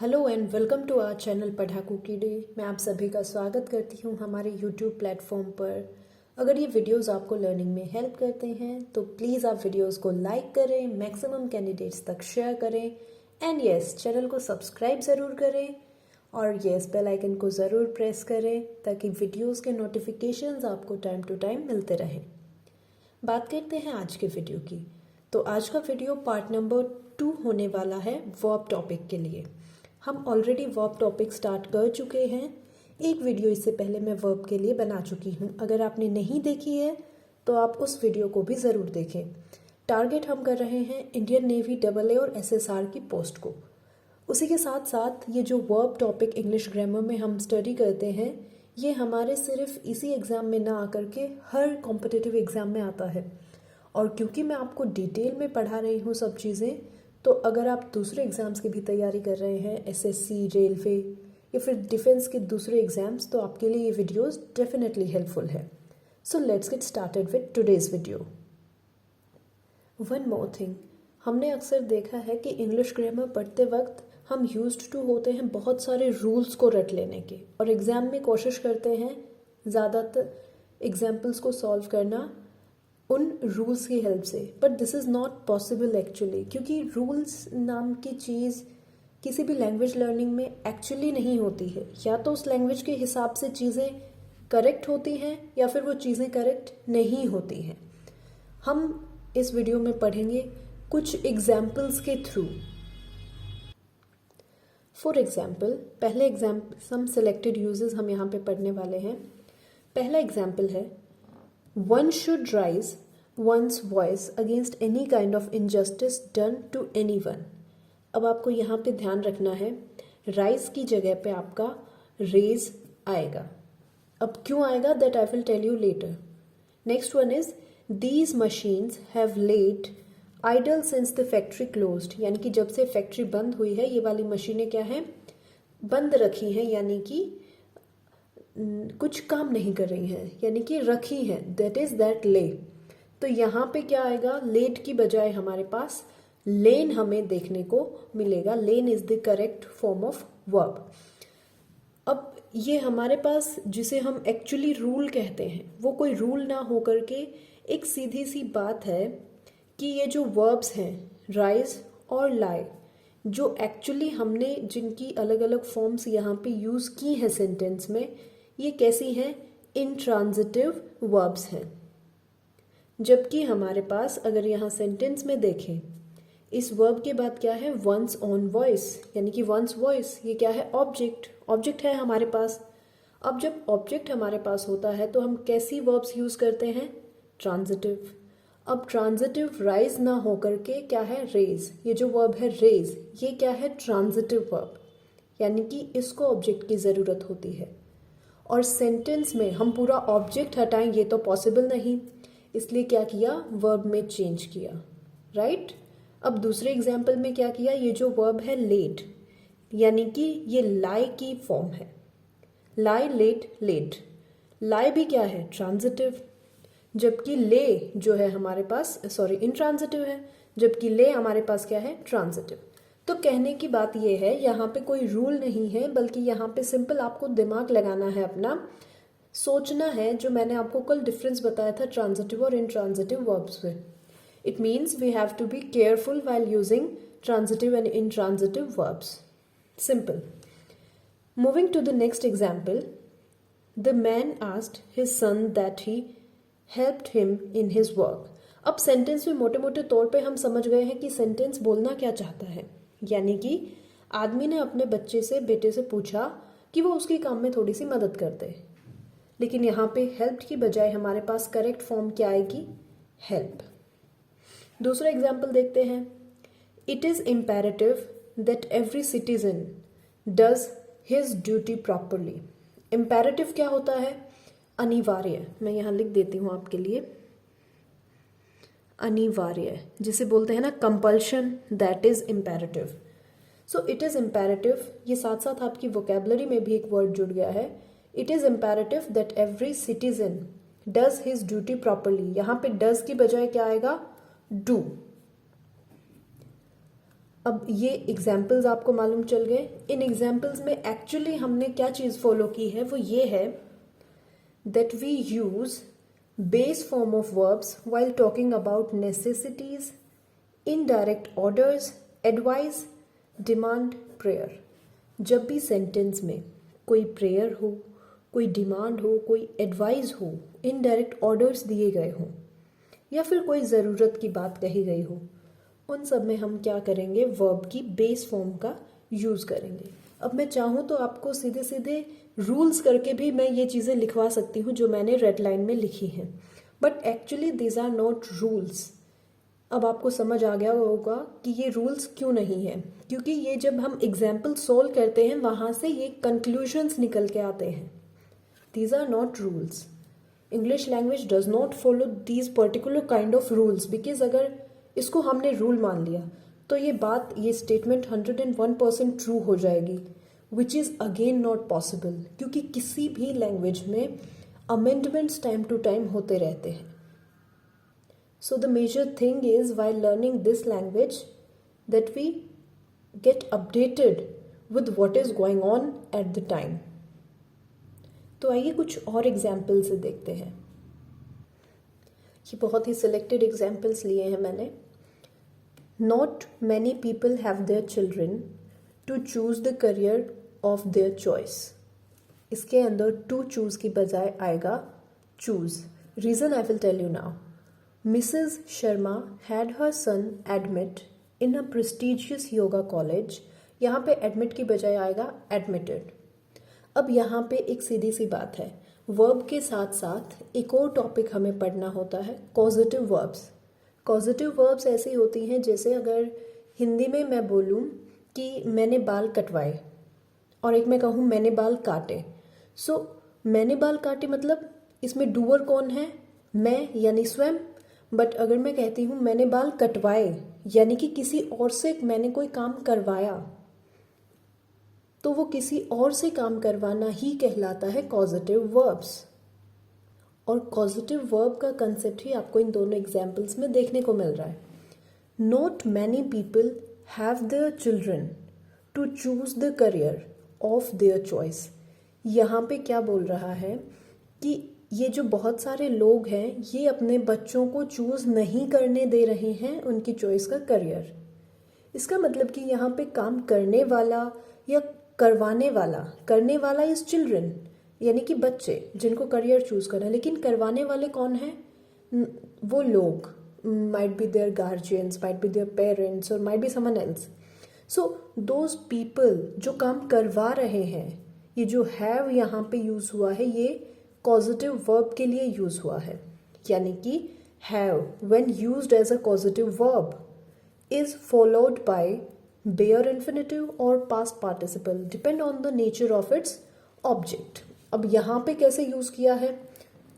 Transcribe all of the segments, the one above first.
Hello and welcome to our channel Padhaku Keede. मैं आप सभी का स्वागत करती हूँ हमारे यूट्यूब प्लेटफॉर्म पर। अगर ये वीडियोस आपको लर्निंग में हेल्प करते हैं तो प्लीज़ आप वीडियोस को लाइक करें, मैक्सिमम कैंडिडेट्स तक शेयर करें एंड यस चैनल को सब्सक्राइब ज़रूर करें और यस बेल आइकन को ज़रूर प्रेस करें ताकि वीडियोज़ के नोटिफिकेशंस आपको टाइम टू टाइम मिलते रहें। बात करते हैं आज के वीडियो की। तो आज का वीडियो पार्ट नंबर 2 होने वाला है वर्ब टॉपिक के लिए। हम ऑलरेडी वर्ब टॉपिक स्टार्ट कर चुके हैं। एक वीडियो इससे पहले मैं वर्ब के लिए बना चुकी हूँ। अगर आपने नहीं देखी है तो आप उस वीडियो को भी ज़रूर देखें। टारगेट हम कर रहे हैं इंडियन नेवी AA और SSR की पोस्ट को। उसी के साथ साथ ये जो वर्ब टॉपिक इंग्लिश ग्रामर में हम स्टडी करते हैं ये हमारे सिर्फ इसी एग्ज़ाम में ना आकर के हर कॉम्पिटिटिव एग्ज़ाम में आता है। और क्योंकि मैं आपको डिटेल में पढ़ा रही हूँ सब चीज़ें, तो अगर आप दूसरे एग्ज़ाम्स की भी तैयारी कर रहे हैं SSC, रेलवे या फिर डिफेंस के दूसरे एग्ज़ाम्स, तो आपके लिए ये वीडियोस डेफिनेटली हेल्पफुल है। So let's get started with today's video. One more thing, हमने अक्सर देखा है कि इंग्लिश ग्रामर पढ़ते वक्त हम यूज्ड टू होते हैं बहुत सारे रूल्स को रट लेने के और एग्ज़ाम में कोशिश करते हैं ज़्यादातर एग्जाम्पल्स को सॉल्व करना उन रूल्स की हेल्प से। But this is not possible actually, क्योंकि रूल्स नाम की चीज़ किसी भी लैंग्वेज लर्निंग में एक्चुअली नहीं होती है। या तो उस लैंग्वेज के हिसाब से चीज़ें करेक्ट होती हैं या फिर वो चीज़ें करेक्ट नहीं होती हैं। हम इस वीडियो में पढ़ेंगे कुछ एग्जाम्पल्स के थ्रू। फॉर एग्जाम्पल, पहले एग्जाम्पल सम सिलेक्टेड यूजेस हम यहाँ पे पढ़ने वाले हैं। पहला एग्जाम्पल है One should raise one's voice against any kind of injustice done to anyone। अब आपको यहाँ पे ध्यान रखना है, राइज की जगह पे आपका रेज आएगा। अब क्यों आएगा that I will tell you later. Next one is these machines have laid idle since the factory closed. यानी कि जब से फैक्ट्री बंद हुई है ये वाली मशीनें क्या हैं, बंद रखी हैं, यानी कि कुछ काम नहीं कर रही हैं, यानी कि रखी हैं। दैट इज दैट ले। तो यहाँ पे क्या आएगा, लेट की बजाय हमारे पास लेन हमें देखने को मिलेगा। लेन is the correct form of verb. अब ये हमारे पास जिसे हम एक्चुअली रूल कहते हैं वो कोई रूल ना हो करके एक सीधी सी बात है कि ये जो वर्ब्स हैं राइज और लाई, जो एक्चुअली हमने जिनकी अलग अलग फॉर्म्स यहाँ पे यूज़ की हैं सेंटेंस में, ये कैसी हैं, इंट्रांजिटिव वर्ब्स हैं। जबकि हमारे पास अगर यहाँ सेंटेंस में देखें, इस वर्ब के बाद क्या है, वंस ऑन वॉइस, यानी कि वंस वॉइस ये क्या है, ऑब्जेक्ट। ऑब्जेक्ट है हमारे पास। अब जब ऑब्जेक्ट हमारे पास होता है तो हम कैसी वर्ब्स यूज करते हैं, ट्रांजिटिव। अब ट्रांजिटिव राइज ना हो करके क्या है, रेज। ये जो वर्ब है रेज, ये क्या है, ट्रांजिटिव वर्ब, यानी कि इसको ऑब्जेक्ट की जरूरत होती है। और सेंटेंस में हम पूरा ऑब्जेक्ट हटाएं ये तो पॉसिबल नहीं, इसलिए क्या किया, वर्ब में चेंज किया, राइट। अब दूसरे एग्जाम्पल में क्या किया, ये जो वर्ब है लेड, यानी कि ये लाई की फॉर्म है। लाई, लेड, लेड। लाई भी क्या है, ट्रांजिटिव, जबकि ले जो है हमारे पास इंट्रांजिटिव है, जबकि ले हमारे पास क्या है, ट्रांजिटिव। तो कहने की बात यह है, यहाँ पे कोई रूल नहीं है, बल्कि यहाँ पे सिंपल आपको दिमाग लगाना है, अपना सोचना है। जो मैंने आपको कल डिफरेंस बताया था ट्रांजिटिव और इंट्रांजिटिव वर्ब्स में, it means we have to be careful while using transitive and intransitive verbs. Simple. Moving to the next example, the man asked his son that he helped him in his work. अब sentence में मोटे मोटे तौर पे हम समझ गए हैं कि सेंटेंस बोलना क्या चाहता है, यानी कि आदमी ने अपने बेटे से पूछा कि वो उसके काम में थोड़ी सी मदद कर दे। लेकिन यहाँ पे हेल्प की बजाय हमारे पास करेक्ट फॉर्म क्या आएगी, हेल्प। दूसरा एग्जाम्पल देखते हैं, it is imperative that every citizen does his duty properly. Imperative क्या होता है, अनिवार्य। मैं यहाँ लिख देती हूँ आपके लिए, अनिवार्य, जिसे बोलते हैं ना compulsion, that is imperative. So it is imperative, ये साथ साथ आपकी वोकेबलरी में भी एक वर्ड जुड़ गया है। It is imperative that every citizen does his duty properly. यहाँ पे डज की बजाय क्या आएगा, डू। अब ये एग्जाम्पल्स आपको मालूम चल गए। इन एग्जाम्पल्स में एक्चुअली हमने क्या चीज़ फॉलो की है वो ये है that we use base form of verbs while talking about necessities, indirect orders, advice, demand, prayer। जब भी सेंटेंस में कोई प्रेयर हो, कोई डिमांड हो, कोई एडवाइस हो, इनडायरेक्ट ऑर्डर्स दिए गए हों या फिर कोई ज़रूरत की बात कही गई हो, उन सब में हम क्या करेंगे, वर्ब की बेस फॉर्म का यूज़ करेंगे। अब मैं चाहूँ तो आपको सीधे सीधे रूल्स करके भी मैं ये चीज़ें लिखवा सकती हूँ जो मैंने रेड लाइन में लिखी हैं, but actually these are not rules. अब आपको समझ आ गया होगा कि ये रूल्स क्यों नहीं है, क्योंकि ये जब हम एग्जाम्पल सोल्व करते हैं वहाँ से ये कंक्लूजन्स निकल के आते हैं। These are not rules. English language does not follow these particular kind of rules, because अगर इसको हमने रूल मान लिया तो ये बात, ये स्टेटमेंट 101% ट्रू हो जाएगी, which is again not possible, क्योंकि किसी भी लैंग्वेज में अमेंडमेंट्स टाइम टू टाइम होते रहते हैं। So the major thing is while learning this language that we get updated with what is going on at the time. तो आइए कुछ और एग्जाम्पल से देखते हैं। ये बहुत ही सिलेक्टेड एग्जाम्पल्स लिए हैं मैंने। Not many people have their children to choose the career of their choice. इसके अंदर टू चूज़ की बजाय आएगा choose. Reason I will tell you now. Mrs Sharma had her son admit in a prestigious yoga college. यहाँ पे admit की बजाय आएगा एडमिटेड। अब यहाँ पे एक सीधी सी बात है, वर्ब के साथ साथ एक और टॉपिक हमें पढ़ना होता है, कॉजेटिव वर्ब्स। कॉजेटिव वर्ब्स ऐसी होती हैं जैसे अगर हिंदी में मैं बोलूँ कि मैंने बाल कटवाए और एक मैं कहूँ मैंने बाल काटे। सो मैंने बाल काटे मतलब इसमें डूअर कौन है, मैं यानी स्वयं। बट अगर मैं कहती हूँ मैंने बाल कटवाए यानी कि किसी और से मैंने कोई काम करवाया, तो वो किसी और से काम करवाना ही कहलाता है कॉजेटिव वर्ब्स। और कॉजेटिव वर्ब का कंसेप्ट ही आपको इन दोनों एग्जाम्पल्स में देखने को मिल रहा है। Not many people have their children to choose the career of their choice. यहाँ पे क्या बोल रहा है कि ये जो बहुत सारे लोग हैं ये अपने बच्चों को चूज नहीं करने दे रहे हैं उनकी चॉइस का करियर। इसका मतलब कि यहाँ पे काम करने वाला या करने वाला इज चिल्ड्रन, यानी कि बच्चे जिनको करियर चूज करना है, लेकिन करवाने वाले कौन हैं, वो लोग, might be their guardians, might be their parents और might be someone else. So those people जो काम करवा रहे हैं, ये जो हैव यहाँ पे यूज हुआ है ये कॉजेटिव वर्ब के लिए यूज हुआ है, यानी कि have when used as a causative verb is followed by bare infinitive or past participle depend on the nature of its object। अब यहाँ पे कैसे यूज किया है,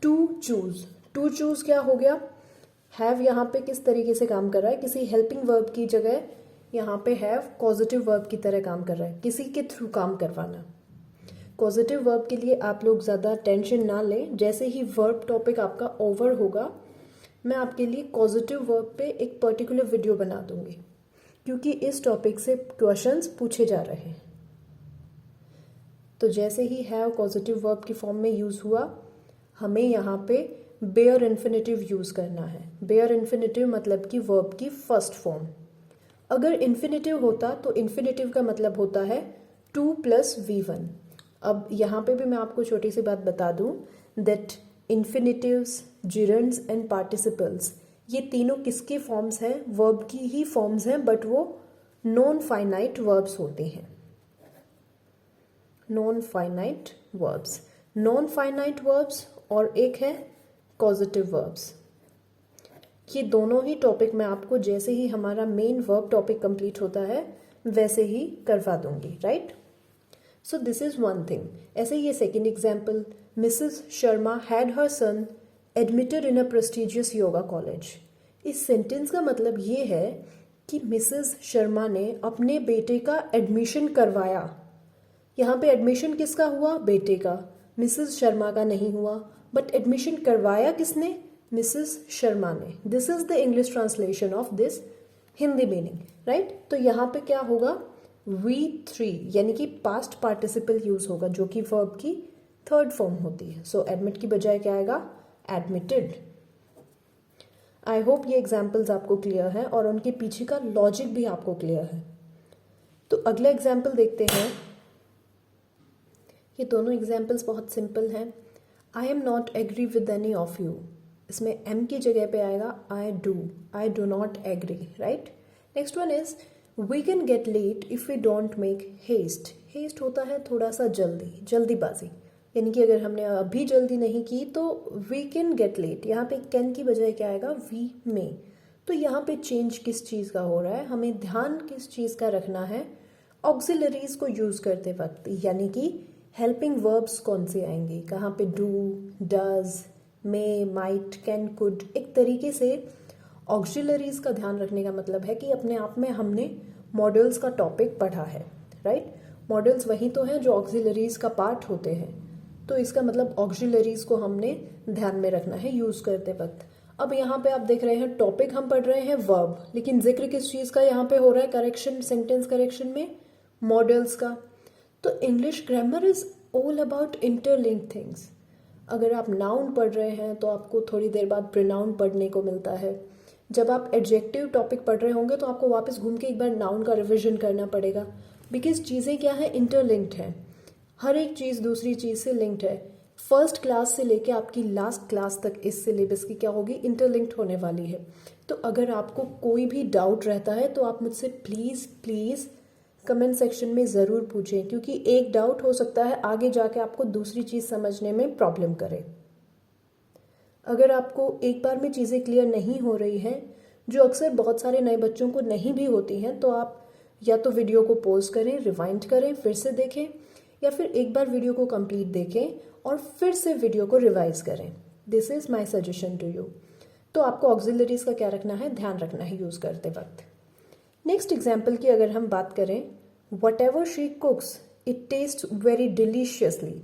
to choose। to choose क्या हो गया, have यहाँ पे किस तरीके से काम कर रहा है, किसी हेल्पिंग वर्ब की जगह यहाँ पे have causative वर्ब की तरह काम कर रहा है, किसी के थ्रू काम करवाना। कॉजेटिव वर्ब के लिए आप लोग ज़्यादा टेंशन ना लें, जैसे ही वर्ब टॉपिक आपका ओवर होगा मैं आपके लिए कॉजेटिव वर्ब पे एक पर्टिकुलर वीडियो बना दूंगी, क्योंकि इस टॉपिक से क्वेश्चंस पूछे जा रहे हैं। तो जैसे ही हैव कॉजेटिव वर्ब की फॉर्म में यूज़ हुआ, हमें यहाँ पे बेयर इन्फिनेटिव यूज़ करना है। बेयर इन्फिनेटिव मतलब कि वर्ब की फर्स्ट फॉर्म। अगर इन्फिनेटिव होता तो इन्फिनेटिव का मतलब होता है 2 + V1। अब यहाँ पे भी मैं आपको छोटी सी बात बता दूँ दैट इन्फिनेटिव्स, जिरंड्स एंड पार्टिसिपल्स ये तीनों किसके फॉर्म्स हैं, वर्ब की ही फॉर्म्स हैं, बट वो नॉन फाइनाइट वर्ब्स होते हैं। Non finite verbs, non finite verbs और एक है कॉजेटिव वर्ब्स। ये दोनों ही टॉपिक मैं आपको जैसे ही हमारा मेन वर्ब टॉपिक कंप्लीट होता है वैसे ही करवा दूंगी, right. So this is one thing. ऐसे ही ये second example, Mrs Sharma had her son admitted in a prestigious yoga college. इस सेंटेंस का मतलब ये है कि मिसेस शर्मा ने अपने बेटे का एडमिशन करवाया। यहाँ पे एडमिशन किसका हुआ, बेटे का, मिसेस शर्मा का नहीं हुआ, बट एडमिशन करवाया किसने, मिसेस शर्मा ने। This is the English translation of this Hindi meaning, right. तो यहाँ पे क्या होगा, V3 यानी कि पास्ट पार्टिसिपल यूज होगा जो कि वर्ब की थर्ड फॉर्म होती है। सो एडमिट की बजाय क्या आएगा, एडमिटेड। आई होप ये एग्जाम्पल्स आपको क्लियर है और उनके पीछे का लॉजिक भी आपको क्लियर है। तो अगला एग्जाम्पल देखते हैं। ये दोनों एग्जाम्पल्स बहुत सिंपल हैं। I am not agree with any of you, इसमें एम की जगह पे आएगा I do not agree, right. Next one is we can get late if we don't make haste. Haste होता है थोड़ा सा जल्दीबाजी, यानी कि अगर हमने अभी जल्दी नहीं की तो वी कैन गेट लेट, यहाँ पे कैन की बजाय क्या आएगा, वी में। तो यहाँ पे चेंज किस चीज़ का हो रहा है, हमें ध्यान किस चीज़ का रखना है, ऑक्सिलरीज को यूज़ करते वक्त, यानी कि हेल्पिंग वर्ब्स कौन से आएंगे, कहाँ पे do, does, may, might, can, could. एक तरीके से ऑक्सिलरीज का ध्यान रखने का मतलब है कि अपने आप में हमने मॉडल्स का टॉपिक पढ़ा है, राइट। मॉडल्स वही तो हैं जो ऑक्सिलरीज का पार्ट होते हैं, तो इसका मतलब ऑक्सिलरीज को हमने ध्यान में रखना है यूज करते वक्त। अब यहाँ पे आप देख रहे हैं टॉपिक हम पढ़ रहे हैं वर्ब, लेकिन जिक्र किस चीज का यहाँ पे हो रहा है, करेक्शन, सेंटेंस करेक्शन में मॉडल्स का। तो English grammar is all about interlink things. अगर आप नाउन पढ़ रहे हैं तो आपको थोड़ी देर बाद प्रोनाउन पढ़ने को मिलता है। जब आप एडजेक्टिव टॉपिक पढ़ रहे होंगे तो आपको वापस घूम के एक बार नाउन का रिविजन करना पड़ेगा, बिकॉज चीज़ें क्या है, इंटरलिंक्ड है। हर एक चीज़ दूसरी चीज़ से लिंक्ड है। फर्स्ट क्लास से लेके आपकी लास्ट क्लास तक इस सिलेबस की क्या होगी, इंटरलिंक्ड होने वाली है। तो अगर आपको कोई भी डाउट रहता है तो आप मुझसे प्लीज़ कमेंट सेक्शन में ज़रूर पूछें, क्योंकि एक डाउट हो सकता है आगे जाके आपको दूसरी चीज़ समझने में प्रॉब्लम करे। अगर आपको एक बार में चीज़ें क्लियर नहीं हो रही हैं, जो अक्सर बहुत सारे नए बच्चों को नहीं भी होती हैं, तो आप या तो वीडियो को पॉज करें, रिवाइंड करें, फिर से देखें, या फिर एक बार वीडियो को कंप्लीट देखें और फिर से वीडियो को रिवाइज करें। This is my suggestion to you. तो आपको ऑक्सिलरीज का क्या रखना है, ध्यान रखना है यूज़ करते वक्त। नेक्स्ट एग्जाम्पल की अगर हम बात करें, whatever she cooks it taste very deliciously.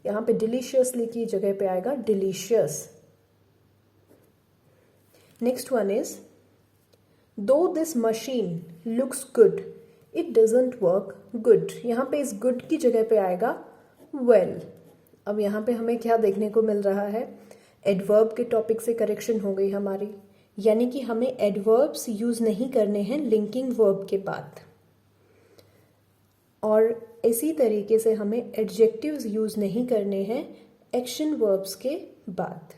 यहाँ पे डिलीशियसली की जगह पे आएगा delicious. Next one is though this machine looks good it doesn't work good. यहाँ पे इस गुड की जगह पे आएगा वेल। अब यहाँ पे हमें क्या देखने को मिल रहा है, एडवर्ब के टॉपिक से करेक्शन हो गई हमारी, यानी कि हमें एडवर्ब्स यूज नहीं करने हैं लिंकिंग वर्ब के बाद, और इसी तरीके से हमें एडजेक्टिव्स यूज नहीं करने हैं एक्शन वर्ब्स के बाद।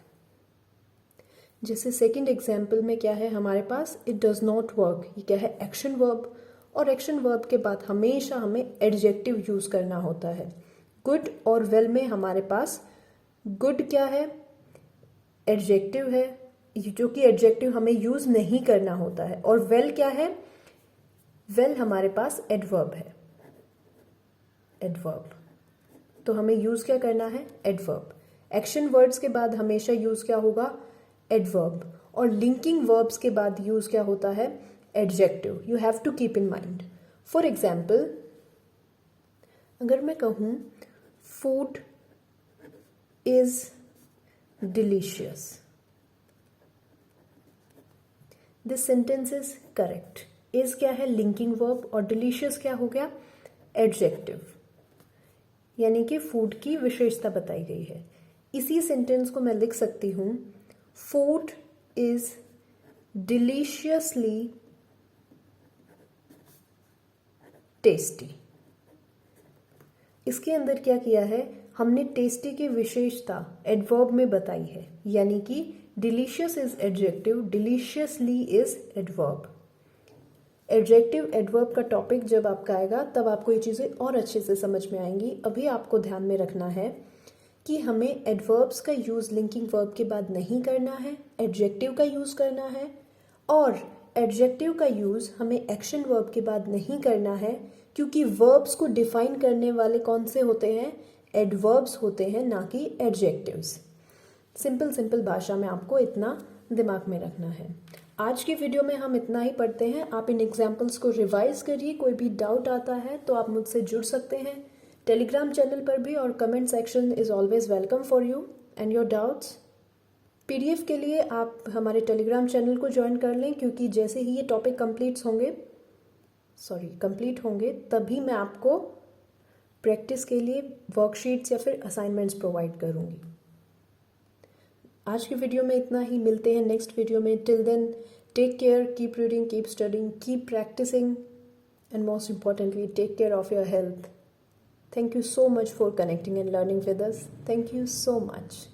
जैसे सेकंड एग्जाम्पल में क्या है हमारे पास, इट डज नॉट वर्क, ये क्या है, एक्शन वर्ब, और एक्शन वर्ब के बाद हमेशा हमें एडजेक्टिव यूज करना होता है। गुड और वेल में हमारे पास गुड क्या है, एडजेक्टिव है, जो कि एडजेक्टिव हमें यूज नहीं करना होता है, और वेल क्या है, वेल हमारे पास एडवर्ब है, एडवर्ब। तो हमें यूज क्या करना है, एडवर्ब। एक्शन वर्ड्स के बाद हमेशा यूज क्या होगा, एडवर्ब, और लिंकिंग वर्ब्स के बाद यूज क्या होता है, adjective. You have to keep in mind. For example, अगर मैं कहूं food is delicious, this sentence is correct. Is क्या है, लिंकिंग वर्ब, और डिलीशियस क्या हो गया, एडजेक्टिव, यानी कि फूड की विशेषता बताई गई है। इसी सेंटेंस को मैं लिख सकती हूं, फूड इज डिलीशियसली टेस्टी। इसके अंदर क्या किया है, हमने टेस्टी की विशेषता एडवर्ब में बताई है, यानी कि delicious is adjective, deliciously is adverb. Adjective adverb का टॉपिक जब आपका आएगा तब आपको ये चीज़ें और अच्छे से समझ में आएंगी। अभी आपको ध्यान में रखना है कि हमें एडवर्ब्स का यूज़ लिंकिंग वर्ब के बाद नहीं करना है, एडजेक्टिव का यूज़ करना है, और एडजेक्टिव का यूज़ हमें एक्शन वर्ब के बाद नहीं करना है, क्योंकि वर्ब्स को डिफाइन करने वाले कौन से होते हैं, एडवर्ब्स होते हैं, ना कि एडजेक्टिव्स। सिंपल भाषा में आपको इतना दिमाग में रखना है। आज की वीडियो में हम इतना ही पढ़ते हैं। आप इन एग्जाम्पल्स को रिवाइज करिए, कोई भी डाउट आता है तो आप मुझसे जुड़ सकते हैं टेलीग्राम चैनल पर भी, और comment section is always welcome for you and your doubts. PDF के लिए आप हमारे टेलीग्राम चैनल को ज्वाइन कर लें, क्योंकि जैसे ही ये टॉपिक कंप्लीट होंगे तभी मैं आपको प्रैक्टिस के लिए वर्कशीट्स या फिर असाइनमेंट्स प्रोवाइड करूँगी। आज की वीडियो में इतना ही, मिलते हैं नेक्स्ट वीडियो में। Till then take care, keep reading, keep studying, keep practising, and most importantly, take care of your health. Thank you so much for connecting and learning with us. Thank you so much.